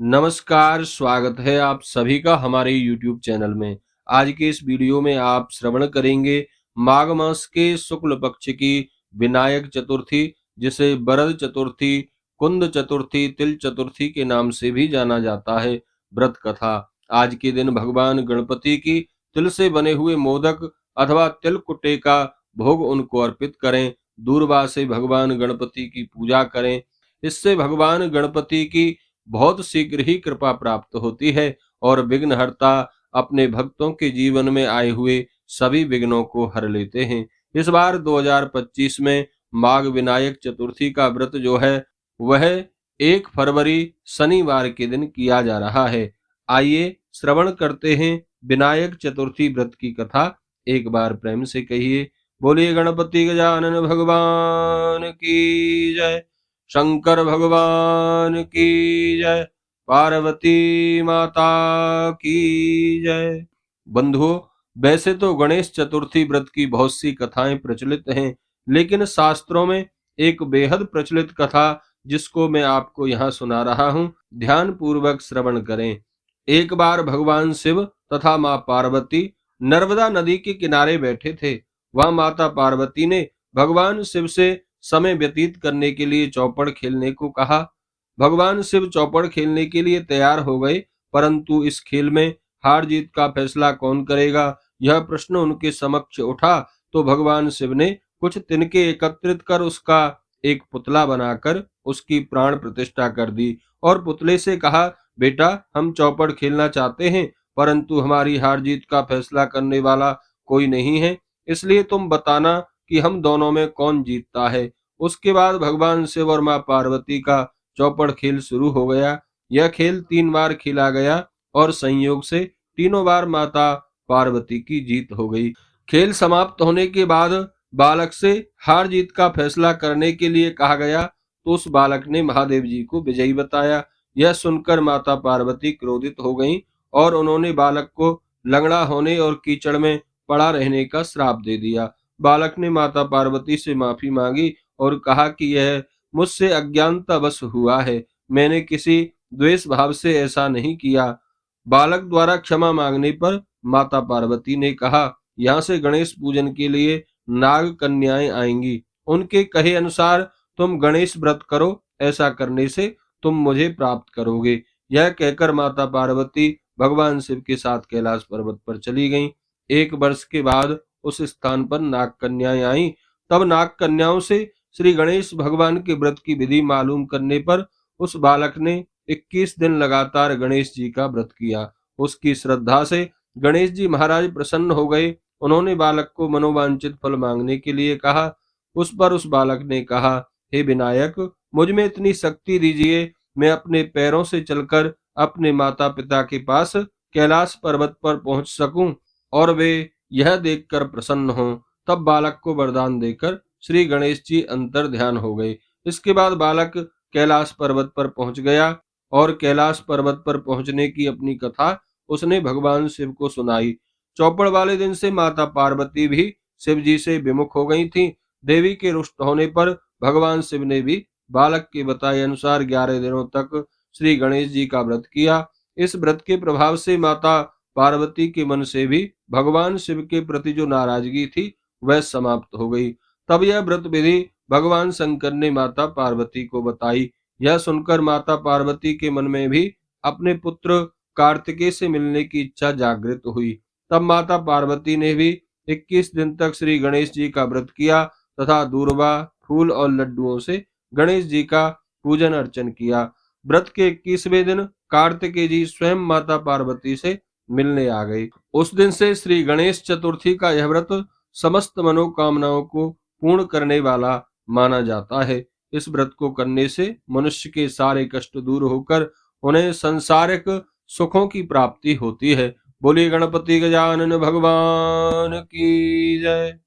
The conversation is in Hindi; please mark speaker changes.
Speaker 1: नमस्कार, स्वागत है आप सभी का हमारे YouTube चैनल में। आज के इस वीडियो में आप श्रवण करेंगे माघ मास के शुक्ल पक्ष की विनायक चतुर्थी, जिसे बरद चतुर्थी, कुंद चतुर्थी, तिल चतुर्थी के नाम से भी जाना जाता है, व्रत कथा। आज के दिन भगवान गणपति की तिल से बने हुए मोदक अथवा तिल कुट्टे का भोग उनको अर्पित करें। दूरबा से भगवान गणपति की पूजा करें। इससे भगवान गणपति की बहुत शीघ्र ही कृपा प्राप्त होती है और विघ्नहर्ता अपने भक्तों के जीवन में आए हुए सभी विघ्नों को हर लेते हैं। इस बार 2025 में माघ विनायक चतुर्थी का व्रत जो है वह 1 फरवरी शनिवार के दिन किया जा रहा है। आइए श्रवण करते हैं विनायक चतुर्थी व्रत की कथा। एक बार प्रेम से कहिए, बोलिए गणपति गजानन भगवान की जय, शंकर भगवान की जय, पार्वती माता की जय। बंधुओं, वैसे तो गणेश चतुर्थी व्रत की बहुत सी कथाएं प्रचलित हैं, लेकिन शास्त्रों में एक बेहद प्रचलित कथा जिसको मैं आपको यहाँ सुना रहा हूँ, ध्यान पूर्वक श्रवण करें। एक बार भगवान शिव तथा माँ पार्वती नर्मदा नदी के किनारे बैठे थे। वहां माता पार्वती ने भगवान शिव से समय व्यतीत करने के लिए चौपड़ खेलने को कहा। भगवान शिव चौपड़ खेलने के लिए तैयार हो गए, परंतु इस खेल में हार जीत का फैसला कौन करेगा, यह प्रश्न उनके समक्ष उठा। तो भगवान शिव ने कुछ तिनके एकत्रित कर उसका एक पुतला बनाकर उसकी प्राण प्रतिष्ठा कर दी और पुतले से कहा, बेटा, हम चौपड़ खेलना चाहते हैं, परंतु हमारी हार जीत का फैसला करने वाला कोई नहीं है, इसलिए तुम बताना कि हम दोनों में कौन जीतता है। उसके बाद भगवान शिव और मां पार्वती का चौपड़ खेल शुरू हो गया। यह खेल 3 बार खेला गया और संयोग से तीनों बार माता पार्वती की जीत हो गई। खेल समाप्त होने के बाद बालक से हार जीत का फैसला करने के लिए कहा गया, तो उस बालक ने महादेव जी को विजयी बताया। यह सुनकर माता पार्वती क्रोधित हो गईं और उन्होंने बालक को लंगड़ा होने और कीचड़ में पड़ा रहने का श्राप दे दिया। बालक ने माता पार्वती से माफी मांगी और कहा कि यह मुझसे अज्ञानतावश हुआ है, मैंने किसी द्वेष भाव से ऐसा नहीं किया। बालक द्वारा क्षमा मांगने पर माता पार्वती ने कहा, यहाँ से गणेश पूजन के लिए नाग कन्याएं आएंगी, उनके कहे अनुसार तुम गणेश व्रत करो, ऐसा करने से तुम मुझे प्राप्त करोगे। यह कहकर माता पार्वती भगवान शिव के साथ कैलाश पर्वत पर चली गईं। 1 वर्ष के बाद उस स्थान पर नाग कन्याएं आईं। तब नाग कन्याओं से श्री गणेश भगवान के व्रत की विधि मालूम करने पर उस बालक ने 21 दिन लगातार गणेश जी का व्रत किया। उसकी श्रद्धा से गणेश जी महाराज प्रसन्न हो गए। उन्होंने बालक को मनोवांछित फल मांगने के लिए कहा। उस पर उस बालक ने कहा, हे विनायक, मुझ में इतनी शक्ति दीजिए, मैं अपने पैरों से चलकर अपने माता पिता के पास कैलाश पर्वत पर पहुंच सकूं और वे यह देखकर प्रसन्न हों। तब बालक को वरदान देकर श्री गणेश जी अंतर ध्यान हो गए। इसके बाद बालक कैलाश पर्वत पर पहुंच गया और कैलाश पर्वत पर पहुंचने की अपनी कथा उसने भगवान शिव को सुनाई। चौपड़ वाले दिन से माता पार्वती भी शिव जी से विमुख हो गई थी। देवी के रुष्ट होने पर भगवान शिव ने भी बालक के बताए अनुसार 11 दिनों तक श्री गणेश जी का व्रत किया। इस व्रत के प्रभाव से माता पार्वती के मन से भी भगवान शिव के प्रति जो नाराजगी थी वह समाप्त हो गई। तब यह व्रत विधि भगवान शंकर ने माता पार्वती को बताई। यह सुनकर माता पार्वती के मन में भी अपने पुत्र कार्तिकेय से मिलने की इच्छा जागृत हुई। तब माता पार्वती ने भी 21 दिन तक श्री गणेश जी का व्रत किया तथा दूर्वा, फूल और लड्डुओं से गणेश जी का पूजन अर्चन किया। व्रत के 21वें दिन कार्तिकेय जी स्वयं माता पार्वती से मिलने आ गए। उस दिन से श्री गणेश चतुर्थी का यह व्रत समस्त मनोकामनाओं को पूर्ण करने वाला माना जाता है। इस व्रत को करने से मनुष्य के सारे कष्ट दूर होकर उन्हें संसारिक सुखों की प्राप्ति होती है। बोलिए गणपति गजानन भगवान की जय।